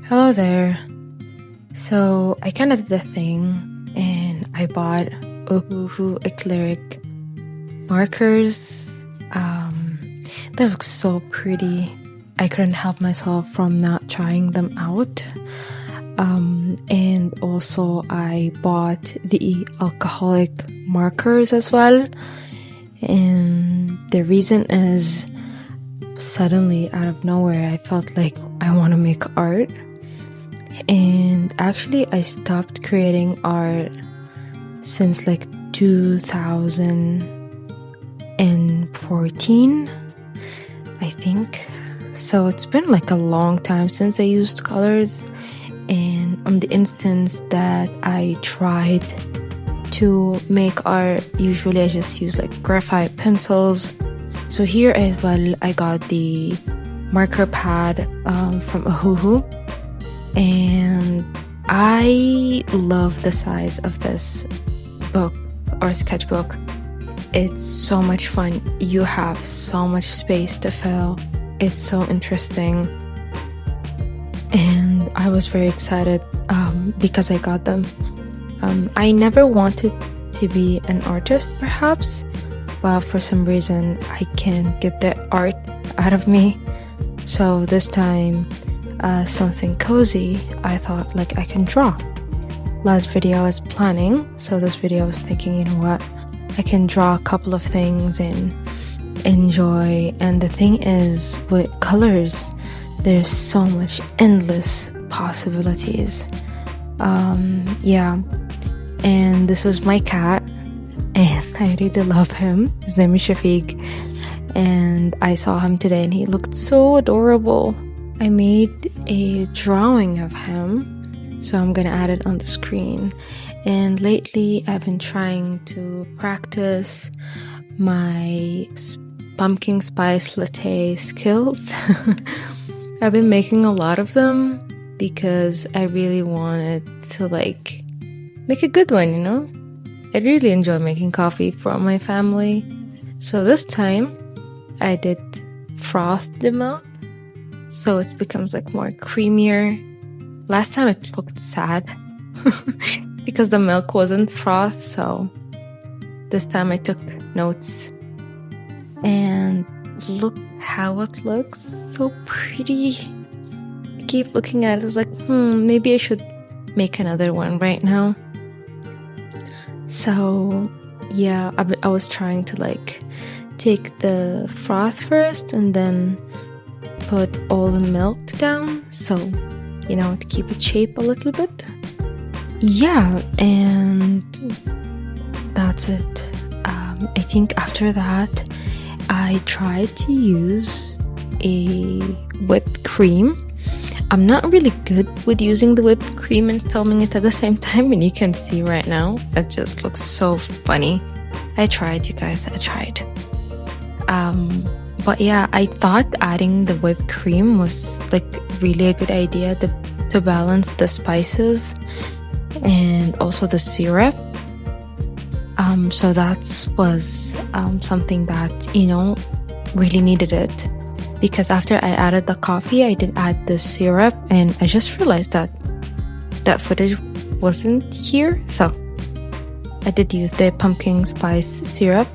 Hello there. So I kind of did a thing and I bought Ohuhu Acrylic markers. They look so pretty. I couldn't help myself from not trying them out. And also I bought the alcoholic markers as well. And the reason is suddenly out of nowhere I felt like I want to make art. And actually I stopped creating art since like 2014, I think. So it's been like a long time since I used colors. And on the instance that I tried to make art, usually I just use like graphite pencils. So here as well, I got the marker pad from Ohuhu. And I love the size of this book or sketchbook. It's so much fun. You have so much space to fill. It's so interesting. And I was very excited because I got them. I never wanted to be an artist, perhaps, but for some reason I can't get the art out of me. So this time, something cozy, I thought like I can draw. Last video I was planning, so this video I was thinking, you know what, I can draw a couple of things and enjoy. And the thing is, with colors, there's so much endless possibilities. Yeah, and this was my cat, and I really love him. His name is Shafiq, and I saw him today and he looked so adorable. I made a drawing of him, so I'm gonna add it on the screen. And lately I've been trying to practice my pumpkin spice latte skills. I've been making a lot of them because I really wanted to like make a good one, you know? I really enjoy making coffee for my family. So this time I did froth the milk, so it becomes like more creamier. Last time it looked sad because the milk wasn't froth, so this time I took notes. And look how it looks, so pretty. I keep looking at it, it's like, maybe I should make another one right now. So yeah, I was trying to like take the froth first and then put all the milk down, so you know, to keep it shape a little bit. Yeah, and that's it. I think after that I tried to use a whipped cream. I'm not really good with using the whipped cream and filming it at the same time, and you can see right now it just looks so funny. I tried, you guys, I tried. But yeah, I thought adding the whipped cream was like really a good idea to balance the spices and also the syrup. So that was something that, you know, really needed it. Because after I added the coffee, I did add the syrup, and I just realized that that footage wasn't here. So I did use the pumpkin spice syrup.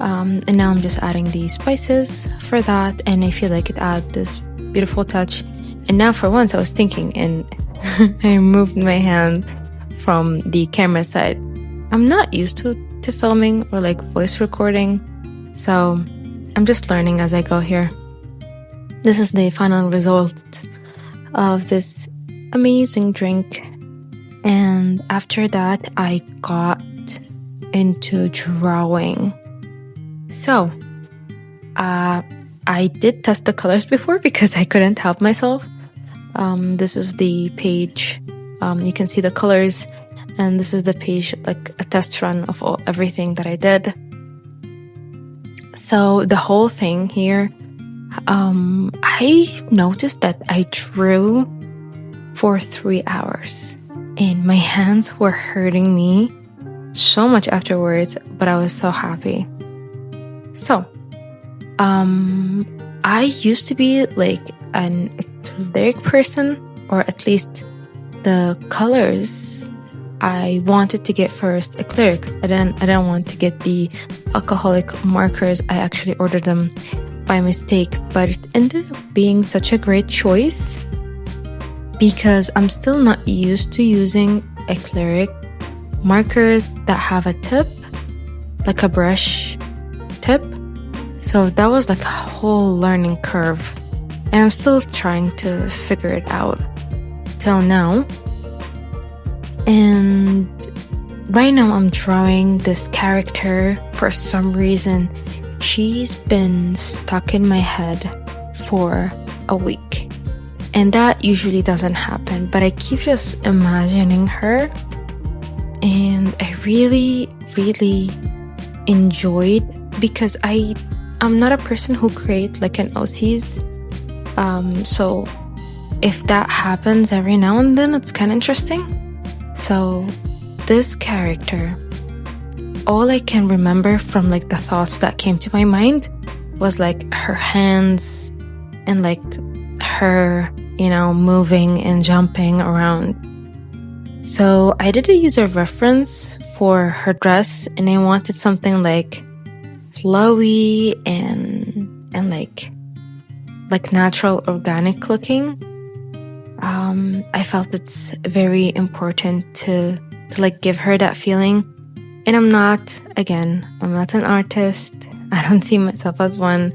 And now I'm just adding the spices for that, and I feel like it adds this beautiful touch. And now for once I was thinking, and I moved my hand from the camera side. I'm not used to filming or like voice recording, so I'm just learning as I go here. This is the final result of this amazing drink. And after that I got into drawing. So I did test the colors before because I couldn't help myself. This is the page. You can see the colors, and this is the page, like a test run of everything that I did. So the whole thing here, I noticed that I drew for 3 hours and my hands were hurting me so much afterwards, but I was so happy. So, I used to be like an athletic person or at least the colors, I wanted to get first acrylics. I didn't want to get the alcoholic markers. I actually ordered them by mistake, but it ended up being such a great choice because I'm still not used to using acrylic markers that have a tip, like a brush tip. So that was like a whole learning curve, and I'm still trying to figure it out till now. And right now I'm drawing this character. For some reason, she's been stuck in my head for a week, and that usually doesn't happen, but I keep just imagining her, and I really enjoyed, because I'm not a person who create like an OCs, so if that happens every now and then, it's kind of interesting. So this character, all I can remember from like the thoughts that came to my mind was like her hands and like her, moving and jumping around. So I did a user reference for her dress, and I wanted something like flowy and like natural, organic looking. I felt it's very important to like give her that feeling. And I'm not an artist. I don't see myself as one.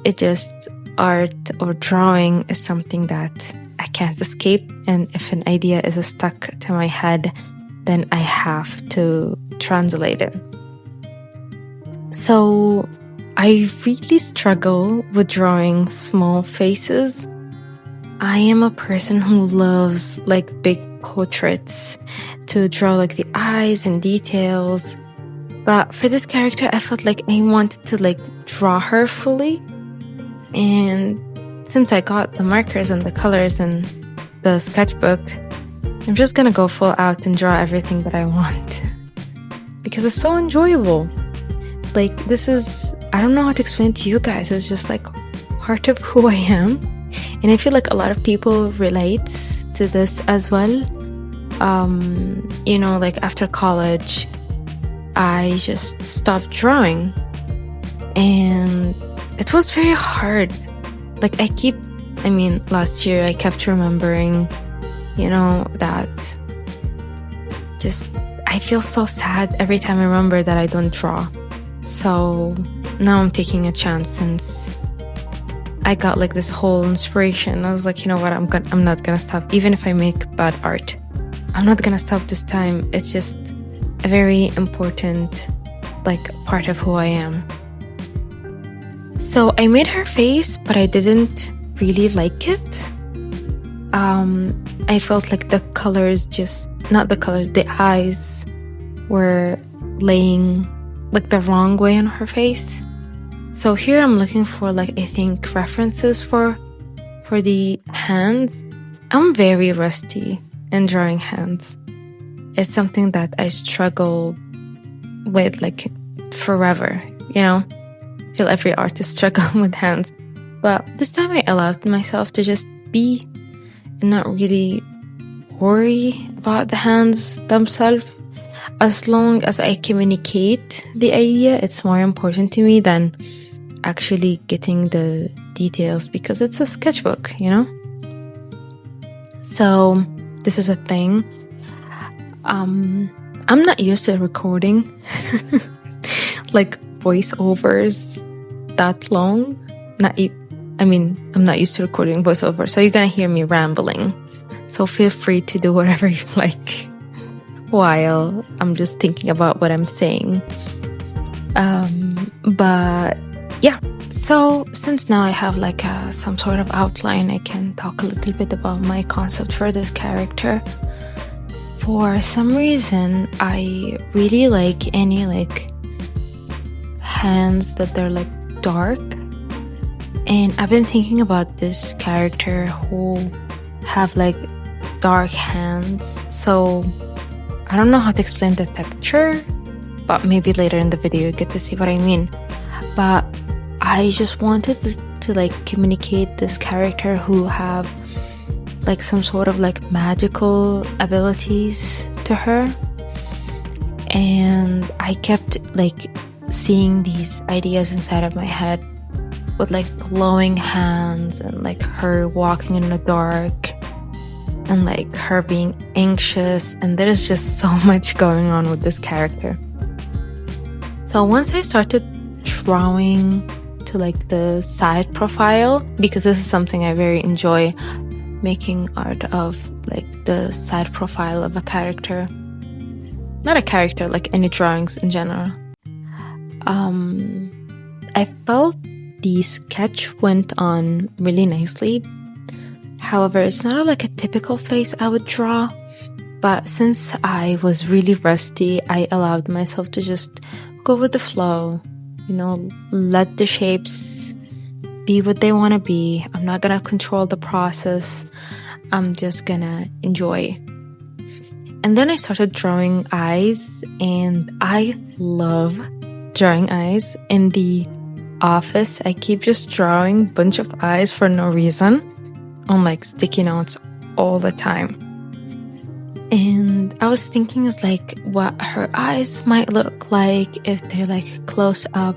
It just, art or drawing is something that I can't escape. And if an idea is stuck to my head, then I have to translate it. So I really struggle with drawing small faces. I am a person who loves like big portraits, to draw like the eyes and details. But for this character, I felt like I wanted to like draw her fully. And since I got the markers and the colors and the sketchbook, I'm just gonna go full out and draw everything that I want, because it's so enjoyable. Like, this is, I don't know how to explain to you guys, it's just like part of who I am. And I feel like a lot of people relate to this as well. Like after college, I just stopped drawing, and it was very hard. Like last year I kept remembering, that just, I feel so sad every time I remember that I don't draw. So now I'm taking a chance, since I got like this whole inspiration. I was like, you know what, I'm not gonna stop. Even if I make bad art, I'm not gonna stop this time. It's just a very important like part of who I am. So I made her face, but I didn't really like it. I felt like the colors, the eyes were laying like the wrong way on her face. So here I'm looking for like, I think, references for the hands. I'm very rusty in drawing hands. It's something that I struggle with like forever, I feel every artist struggles with hands. But this time I allowed myself to just be and not really worry about the hands themselves. As long as I communicate the idea, it's more important to me than actually getting the details, because it's a sketchbook, So this is a thing. I'm not used to recording like voiceovers that long. I'm not used to recording voiceovers, so you're gonna hear me rambling. So feel free to do whatever you like while I'm just thinking about what I'm saying. But yeah, so since now I have like some sort of outline, I can talk a little bit about my concept for this character. For some reason, I really like any like hands that they're like dark, and I've been thinking about this character who have like dark hands. So I don't know how to explain the texture, but maybe later in the video you get to see what I mean. But I just wanted to like communicate this character who have like some sort of like magical abilities to her. And I kept like seeing these ideas inside of my head with like glowing hands and like her walking in the dark and like her being anxious, and there is just so much going on with this character. So once I started drawing to like the side profile, because this is something I very enjoy, making art of like the side profile of a character, not a character, like any drawings in general. I felt the sketch went on really nicely. However, it's not like a typical face I would draw, but since I was really rusty, I allowed myself to just go with the flow, you know, let the shapes be what they want to be. I'm not gonna control the process. I'm just gonna enjoy. And then I started drawing eyes, and I love drawing eyes. In the office, I keep just drawing a bunch of eyes for no reason on like sticky notes all the time. And I was thinking is like what her eyes might look like if they're like close up.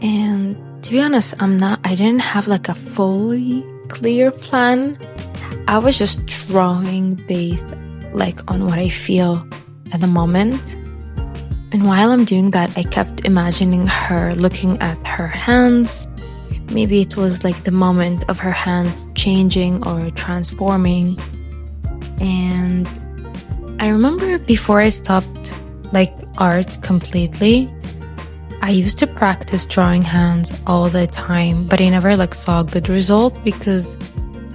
And to be honest, I didn't have like a fully clear plan. I was just drawing based like on what I feel at the moment. And while I'm doing that, I kept imagining her looking at her hands. Maybe it was like the moment of her hands changing or transforming. And I remember before I stopped like art completely, I used to practice drawing hands all the time, but I never like saw a good result because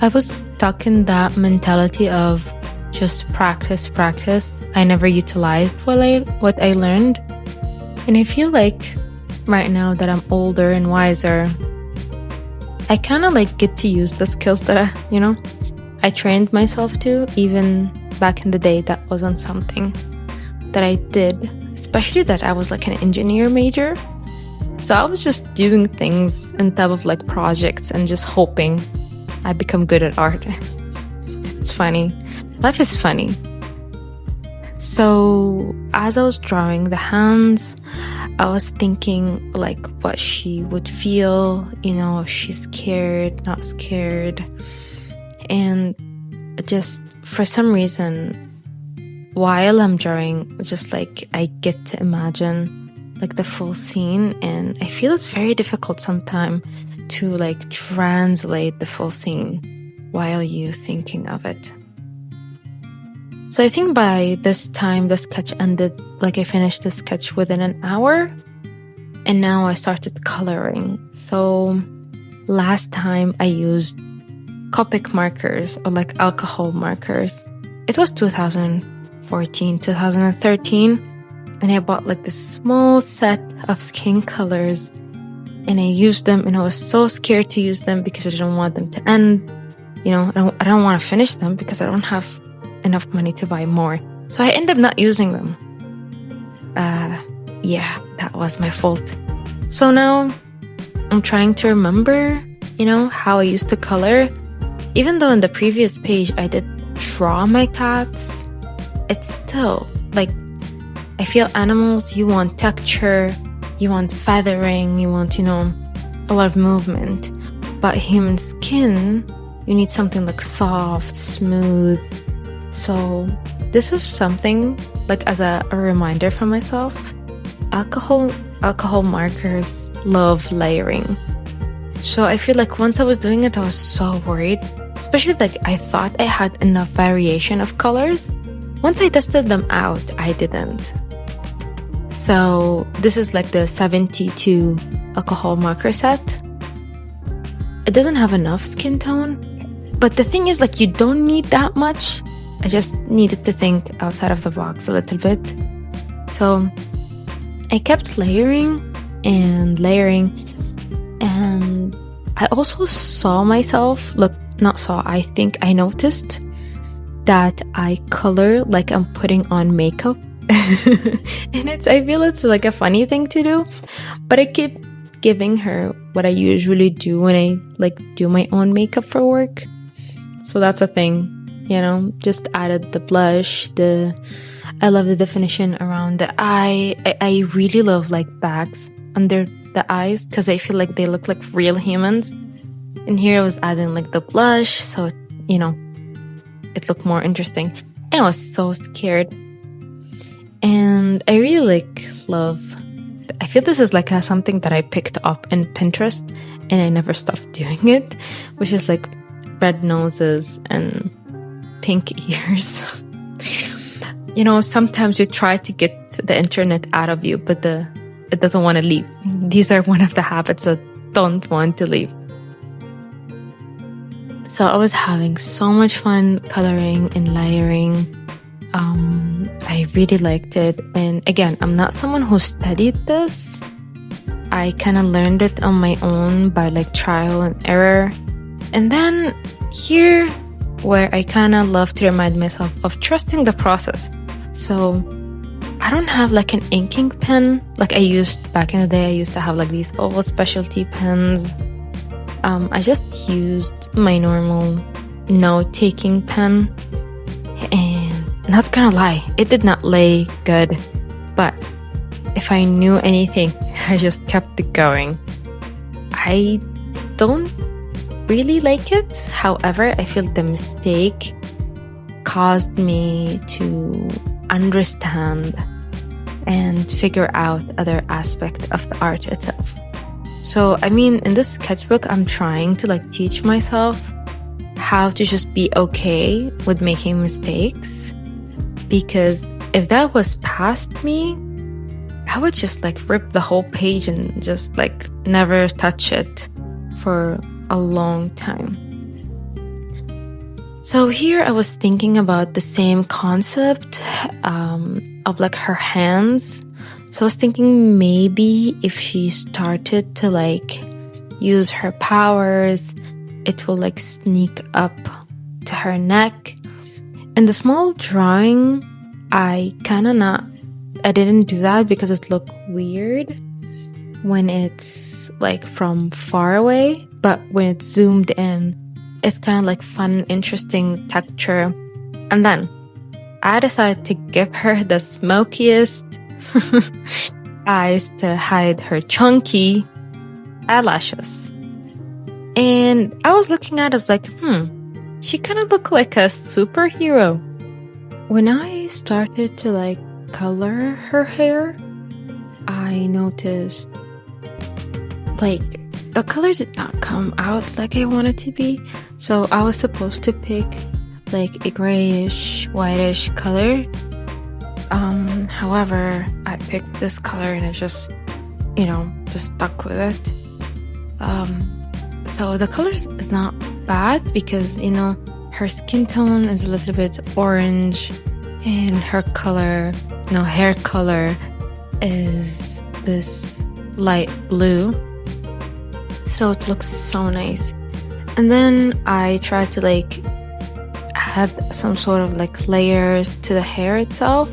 I was stuck in that mentality of just practice. I never utilized what I learned. And I feel like right now that I'm older and wiser, I kind of like get to use the skills that I trained myself to. Even back in the day, that wasn't something that I did, especially that I was like an engineer major. So I was just doing things on top of like projects and just hoping I become good at art. It's funny. Life is funny. So as I was drawing the hands, I was thinking like what she would feel, if she's scared, not scared. And just for some reason, while I'm drawing, just like I get to imagine like the full scene, and I feel it's very difficult sometimes to like translate the full scene while you're thinking of it. So I think by this time the sketch ended, like I finished the sketch within an hour, and now I started coloring. So last time I used Copic markers or like alcohol markers. It was 2014, 2013, and I bought like this small set of skin colors, and I used them, and I was so scared to use them because I didn't want them to end. I don't want to finish them because I don't have enough money to buy more. So I ended up not using them. Yeah, that was my fault. So now I'm trying to remember, how I used to color. Even though in the previous page I did draw my cats, it's still like, I feel animals, you want texture, you want feathering, you want, a lot of movement. But human skin, you need something like soft, smooth. So this is something like as a reminder for myself. Alcohol markers love layering. So I feel like once I was doing it, I was so worried, especially like I thought I had enough variation of colors. Once I tested them out, I didn't. So this is like the 72 alcohol marker set. It doesn't have enough skin tone, but the thing is like you don't need that much. I just needed to think outside of the box a little bit. So I kept layering, and I also saw myself, I think I noticed that I color like I'm putting on makeup. And I feel it's like a funny thing to do, but I keep giving her what I usually do when I like do my own makeup for work. So that's a thing, just added the blush. I love the definition around the eye. I really love like bags under the eyes because I feel like they look like real humans. And here I was adding like the blush, so it looked more interesting. And I was so scared. And I really I feel this is like something that I picked up in Pinterest and I never stopped doing it, which is like red noses and pink ears. Sometimes you try to get the internet out of you, but it doesn't want to leave. These are one of the habits that don't want to leave. So I was having so much fun coloring and layering. I really liked it. And again, I'm not someone who studied this. I kind of learned it on my own by like trial and error. And then here, where I kind of love to remind myself of trusting the process. So I don't have like an inking pen like I used back in the day. I used to have like these old specialty pens. I just used my normal note-taking pen, and not gonna lie, it did not lay good, but if I knew anything, I just kept it going. I don't really like it. However, I feel the mistake caused me to understand and figure out other aspects of the art itself. So, in this sketchbook, I'm trying to like teach myself how to just be okay with making mistakes. Because if that was past me, I would just like rip the whole page and just like never touch it for a long time. So here I was thinking about the same concept of like her hands. So I was thinking maybe if she started to like use her powers, it will like sneak up to her neck. In the small drawing, I didn't do that because it looked weird when it's like from far away, but when it's zoomed in, it's kind of like fun, interesting texture. And then I decided to give her the smokiest eyes to hide her chunky eyelashes. And I was looking at it, I was like, she kind of looked like a superhero. When I started to like color her hair, I noticed like the colors did not come out like I wanted to be. So I was supposed to pick like a grayish, whitish color. However, I picked this color and I just stuck with it. So the colors is not bad because, her skin tone is a little bit orange and her color, hair color is this light blue. So it looks so nice. And then I tried to like add some sort of like layers to the hair itself.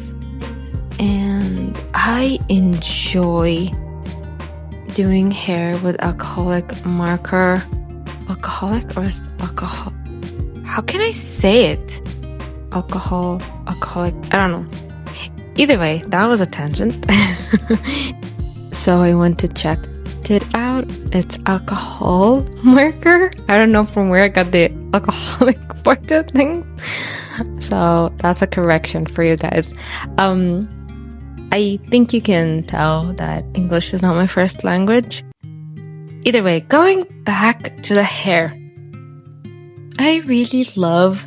And I enjoy doing hair with acrylic marker. Alcoholic or is it alcohol? How can I say it? Alcoholic. I don't know. Either way, that was a tangent. So I went to check it out. It's alcohol marker. I don't know from where I got the alcoholic part of things. So that's a correction for you guys. I think you can tell that English is not my first language. Either way, going back to the hair, I really love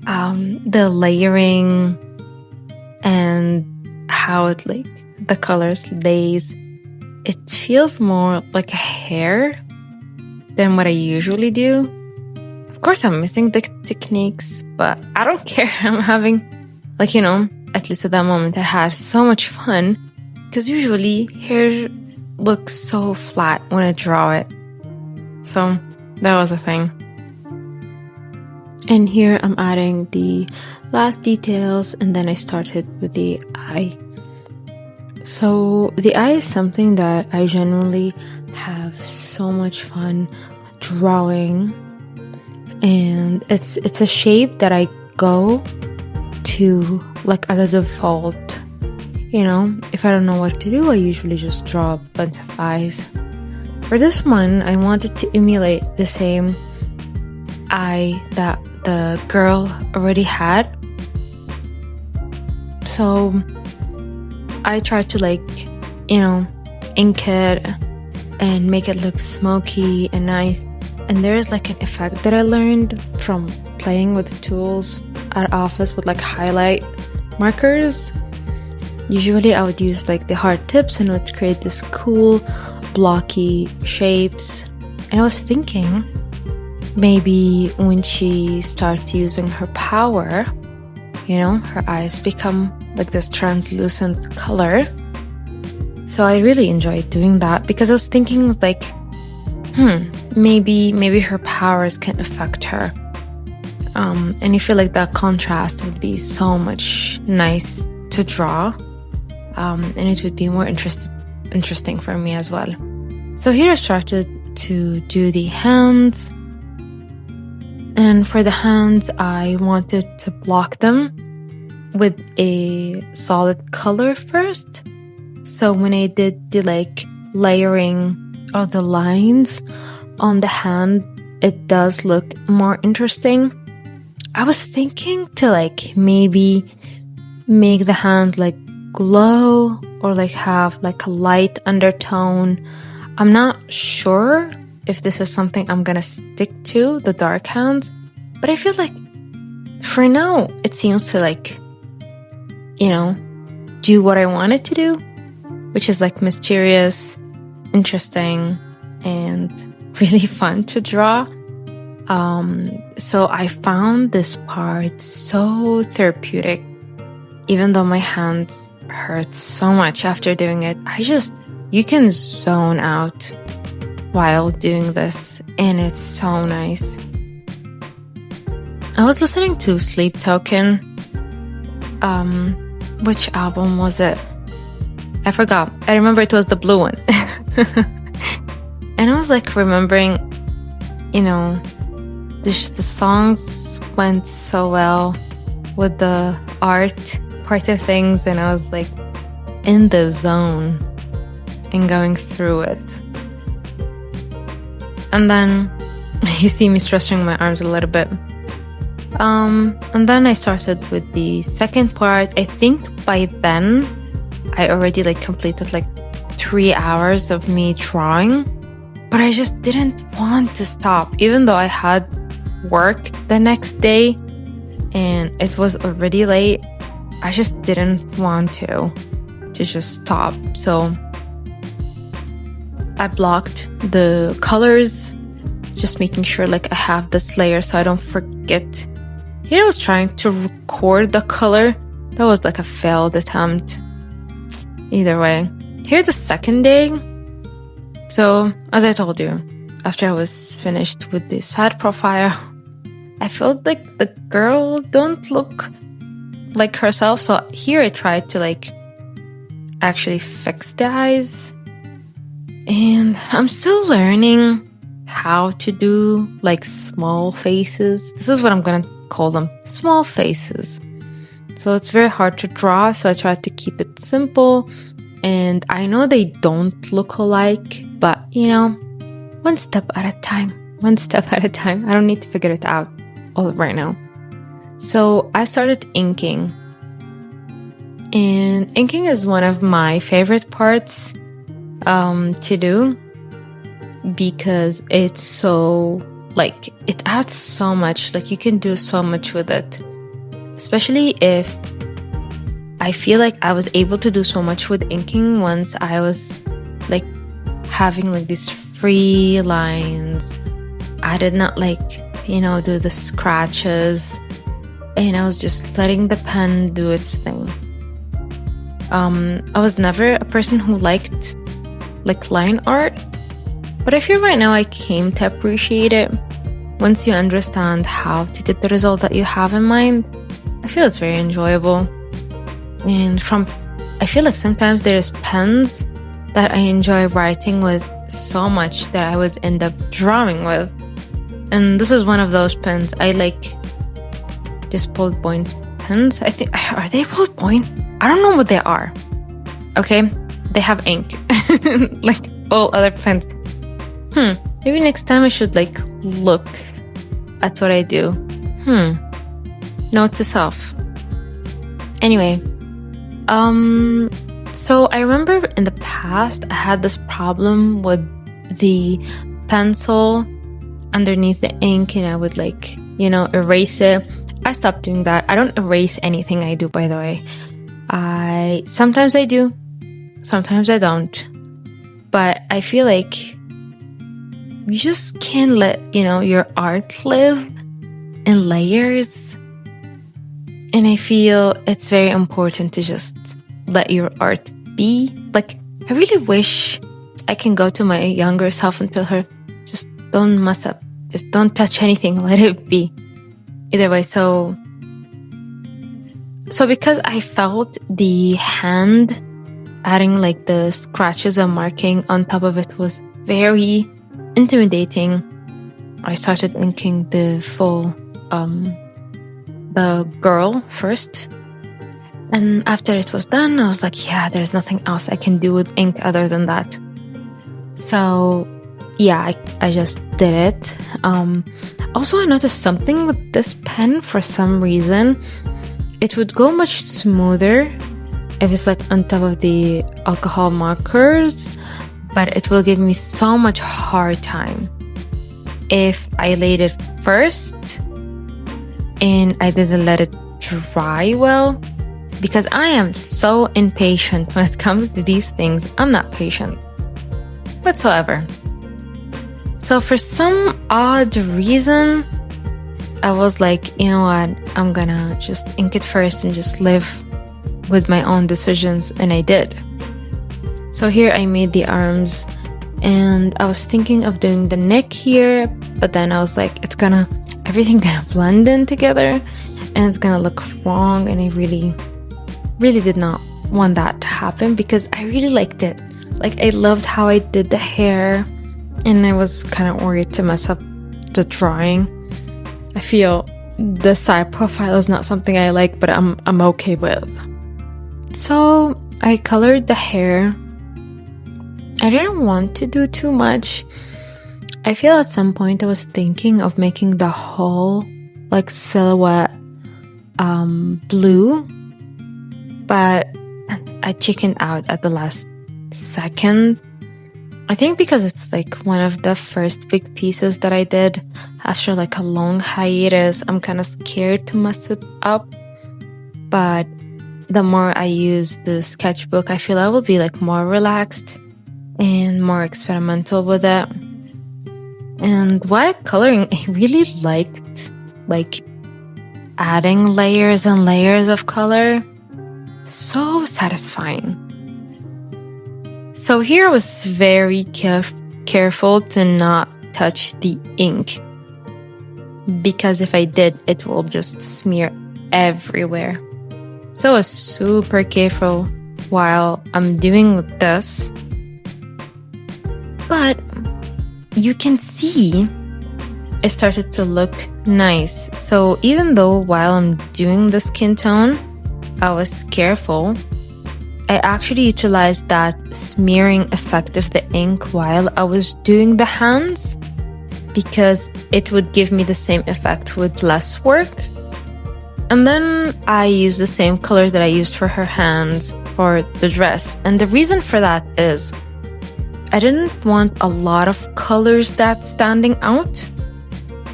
the layering and how it like the colors lays. It feels more like a hair than what I usually do. Of course, I'm missing the techniques, but I don't care. I'm having at least at that moment, I had so much fun because usually hair looks so flat when I draw it. So that was a thing. And here I'm adding the last details and then I started with the eye. So the eye is something that I generally have so much fun drawing. and it's a shape that I go to like as a default. You know, if I don't know what to do, I usually just draw a bunch of eyes. For this one, I wanted to emulate the same eye that the girl already had. So I tried to like, you know, ink it and make it look smoky and nice. And there is like an effect that I learned from playing with the tools at office with like highlight markers. Usually I would use like the hard tips and it would create this cool blocky shapes. And I was thinking maybe when she starts using her power, you know, her eyes become like this translucent color. So I really enjoyed doing that because I was thinking like, maybe her powers can affect her. And I feel like that contrast would be so much nice to draw. And it would be more interesting for me as well. So here I started to do the hands. And for the hands, I wanted to block them with a solid color first. So when I did the like layering of the lines on the hand, it does look more interesting. I was thinking to like maybe make the hand like glow or like have like a light undertone. I'm not sure if this is something I'm gonna stick to, the dark hands, but I feel like for now it seems to like, you know, do what I want it to do, which is like mysterious, interesting, and really fun to draw. So I found this part so therapeutic. Even though my hands hurt so much after doing it, you can zone out while doing this, and it's so nice. I was listening to Sleep Token. Which album was it? I forgot. I remember it was the blue one. And I was like remembering, you know, the songs went so well with the art part of things, and I was like in the zone and going through it. And then you see me stretching my arms a little bit. And then I started with the second part. I think by then I already like completed like 3 hours of me drawing, but I just didn't want to stop, even though I had work the next day and it was already late. I just didn't want to just stop. So I blocked the colors, just making sure like I have this layer so I don't forget. Here I was trying to record the color. That was like a failed attempt. Either way. Here's the second day. So, as I told you, after I was finished with the side profile, I felt like the girl don't look like herself. So here I tried to like actually fix the eyes. And I'm still learning how to do like small faces. This is what I'm gonna call them, small faces. So it's very hard to draw, so I tried to keep it simple. And I know they don't look alike, but you know, one step at a time. I don't need to figure it out all right now. So I started inking. And inking is one of my favorite parts to do, because it's so like it adds so much. Like you can do so much with it, especially if I feel like I was able to do so much with inking once I was like having like these free lines. I did not like, you know, do the scratches, and I was just letting the pen do its thing. I was never a person who liked like line art, but I feel right now I came to appreciate it. Once you understand how to get the result that you have in mind, I feel it's very enjoyable. And I feel like sometimes there's pens that I enjoy writing with so much that I would end up drawing with. And this is one of those pens. I like this ballpoint pens. I think, are they ballpoint? I don't know what they are. Okay, they have ink like all other pens. Maybe next time I should like look at what I do. Note to self. Anyway, so I remember in the past I had this problem with the pencil underneath the ink, and I would like, erase it. I stopped doing that. I don't erase anything I do, by the way. Sometimes I do, sometimes I don't. But I feel like you just can't let, your art live in layers. And I feel it's very important to just let your art be. Like, I really wish I can go to my younger self and tell her, just don't mess up. Just don't touch anything. Let it be. Either way, so because I felt the hand adding like the scratches and marking on top of it was very intimidating, I started inking the full, the girl first. And after it was done, I was like, yeah, there's nothing else I can do with ink other than that. So yeah, I just did it. Also, I noticed something with this pen. For some reason, it would go much smoother if it's like on top of the alcohol markers, but it will give me so much hard time if I laid it first and I didn't let it dry well, because I am so impatient when it comes to these things. I'm not patient whatsoever. So for some odd reason, I was like, you know what, I'm gonna just ink it first and just live with my own decisions, and I did. So here I made the arms, and I was thinking of doing the neck here, but then I was like, everything gonna blend in together, and it's gonna look wrong, and I really, really did not want that to happen, because I really liked it. Like, I loved how I did the hair, and I was kind of worried to mess up the drawing. I feel the side profile is not something I like, but I'm okay with. So I colored the hair. I didn't want to do too much. I feel at some point I was thinking of making the whole like silhouette blue, but I chickened out at the last second. I think because it's like one of the first big pieces that I did after like a long hiatus. I'm kind of scared to mess it up, but the more I use the sketchbook, I feel I will be like more relaxed and more experimental with it. And while coloring, I really liked like adding layers and layers of color. So satisfying. So here I was very careful to not touch the ink, because if I did, it will just smear everywhere. So I was super careful while I'm doing this. But you can see it started to look nice. So even though while I'm doing the skin tone, I was careful, I actually utilized that smearing effect of the ink while I was doing the hands, because it would give me the same effect with less work. And then I used the same color that I used for her hands for the dress. And the reason for that is I didn't want a lot of colors that's standing out.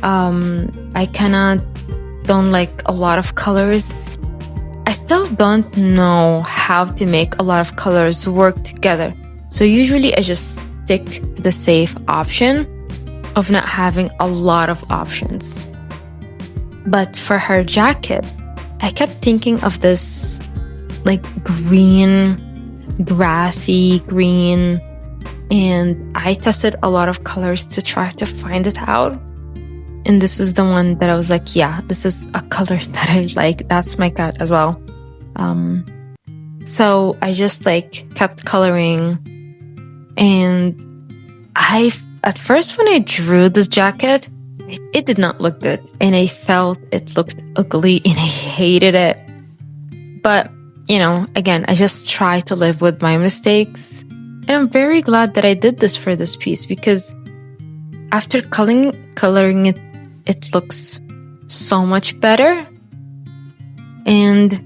I kinda don't like a lot of colors. I still don't know how to make a lot of colors work together. So usually I just stick to the safe option of not having a lot of options. But for her jacket, I kept thinking of this like green, grassy green, and I tested a lot of colors to try to find it out. And this was the one that I was like, yeah, this is a color that I like. That's my gut as well. So I just like kept coloring. And at first when I drew this jacket, it did not look good, and I felt it looked ugly and I hated it. But, again, I just try to live with my mistakes. And I'm very glad that I did this for this piece, because after coloring it, it looks so much better. And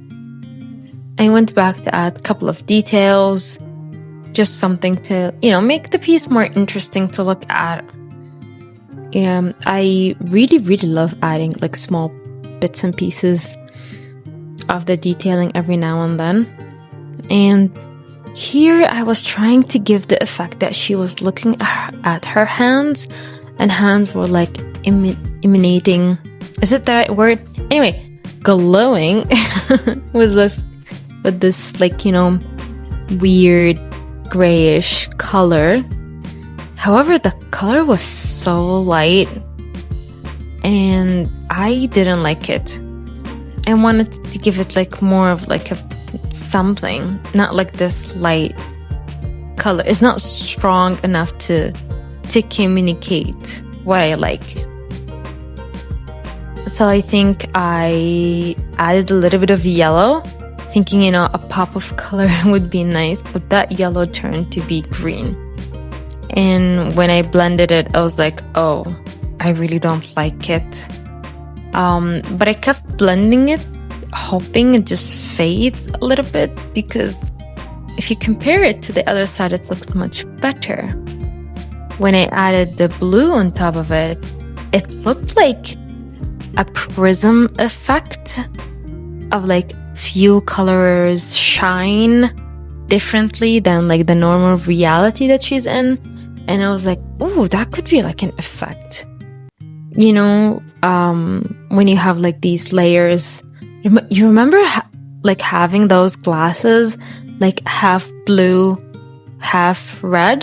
I went back to add a couple of details, just something to, make the piece more interesting to look at. I really, really love adding like small bits and pieces of the detailing every now and then. And here I was trying to give the effect that she was looking at her hands, and hands were like emanating, is it the right word? Anyway, glowing with this like, weird grayish color. However, the color was so light and I didn't like it. I wanted to give it like more of like a something, not like this light color. It's not strong enough to communicate what I like. So I think I added a little bit of yellow, thinking, a pop of color would be nice, but that yellow turned to be green. And when I blended it, I was like, oh, I really don't like it. But I kept blending it, hoping it just fades a little bit, because if you compare it to the other side, it looked much better. When I added the blue on top of it, it looked like a prism effect of like few colors shine differently than like the normal reality that she's in. And I was like, oh, that could be like an effect. When you have like these layers, you remember like having those glasses, like half blue, half red,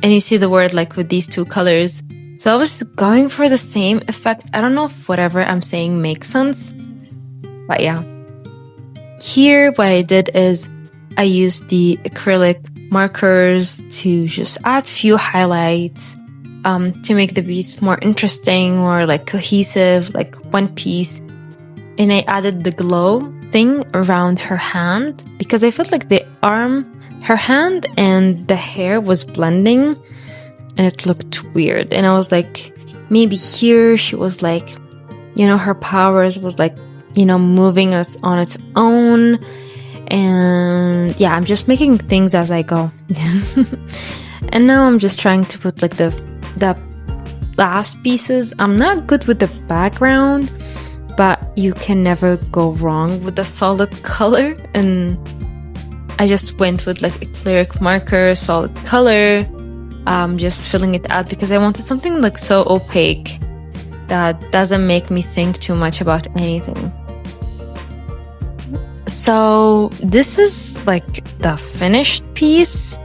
and you see the word like with these two colors. So I was going for the same effect. I don't know if whatever I'm saying makes sense, but yeah. Here, what I did is I used the acrylic markers to just add few highlights, to make the piece more interesting, or like cohesive, like one piece. And I added the glow thing around her hand, because I felt like her hand and the hair was blending and it looked weird. And I was like, maybe here she was like, her powers was like, moving us on its own. And yeah, I'm just making things as I go. And now I'm just trying to put like the last pieces. I'm not good with the background, but you can never go wrong with a solid color. And I just went with like acrylic marker, solid color, just filling it out, because I wanted something like so opaque that doesn't make me think too much about anything. So this is like the finished piece,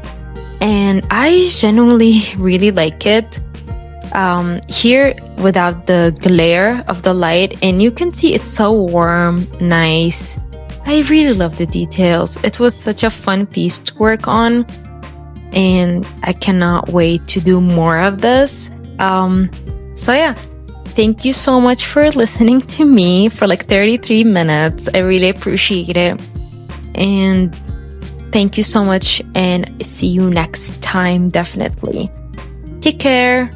and I genuinely really like it. Here without the glare of the light, and you can see it's so warm, nice. I really love the details. It was such a fun piece to work on, and I cannot wait to do more of this. So yeah, thank you so much for listening to me for like 33 minutes. I really appreciate it. And thank you so much, and see you next time, definitely. Take care.